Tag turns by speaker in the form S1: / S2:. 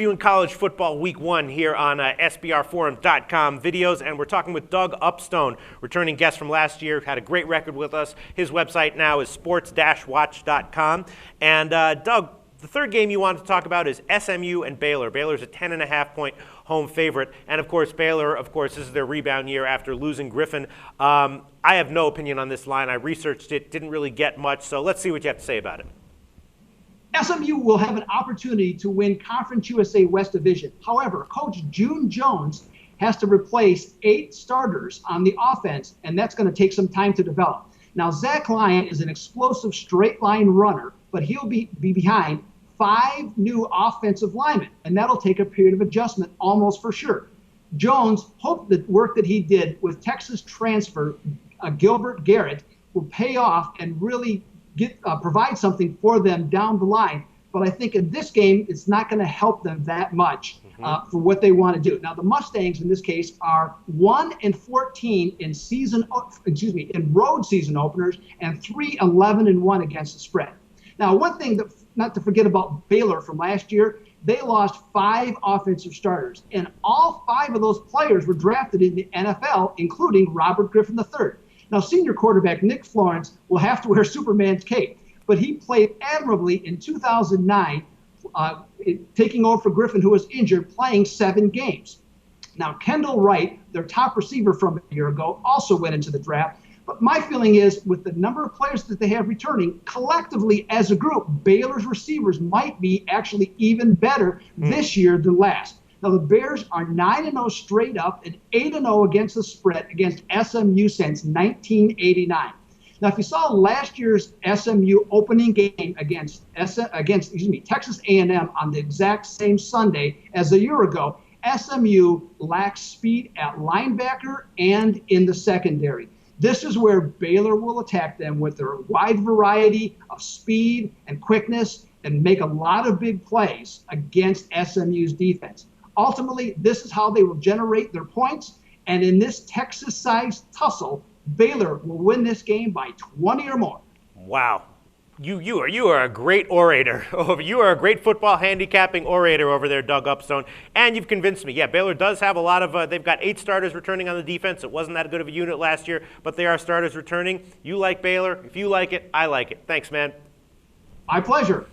S1: Viewing college football week 1 here on SBRforum.com videos, and we're talking with Doug Upstone, returning guest from last year, had a great record with us. His website now is sports-watch.com. And Doug, the third game you wanted to talk about is SMU and Baylor. Baylor's a 10.5-point home favorite, and of course Baylor, this is their rebound year after losing Griffin. I have no opinion on this line. I researched it, didn't really get much, so let's see what you have to say about it.
S2: SMU will have an opportunity to win Conference USA West Division. However, Coach June Jones has to replace 8 starters on the offense, and that's going to take some time to develop. Now, Zach Lyon is an explosive straight-line runner, but he'll be behind 5 new offensive linemen, and that'll take a period of adjustment almost for sure. Jones hoped the work that he did with Texas transfer Gilbert Garrett will pay off and really provide something for them down the line. But I think in this game, it's not going to help them that much for what they want to do. Now, the Mustangs in this case are 1-14 in road season openers and 3-11-1 against the spread. Now, one thing that not to forget about Baylor from last year, they lost 5 offensive starters, and all 5 of those players were drafted in the NFL, including Robert Griffin III. Now, senior quarterback Nick Florence will have to wear Superman's cape, but he played admirably in 2009, taking over for Griffin, who was injured, playing 7 games. Now, Kendall Wright, their top receiver from a year ago, also went into the draft. But my feeling is, with the number of players that they have returning, collectively as a group, Baylor's receivers might be actually even better this year than last. Now, the Bears are 9-0 straight up and 8-0 against the spread against SMU since 1989. Now, if you saw last year's SMU opening game against Texas A&M on the exact same Sunday as a year ago, SMU lacks speed at linebacker and in the secondary. This is where Baylor will attack them with their wide variety of speed and quickness and make a lot of big plays against SMU's defense. Ultimately, this is how they will generate their points, and in this Texas-sized tussle, Baylor will win this game by 20 or more.
S1: Wow. You are a great orator. You are a great football handicapping orator over there, Doug Upstone, and you've convinced me. Yeah, Baylor does have a lot of they've got 8 starters returning on the defense. It wasn't that good of a unit last year, but they are starters returning. You like Baylor. If you like it, I like it. Thanks, man.
S2: My pleasure.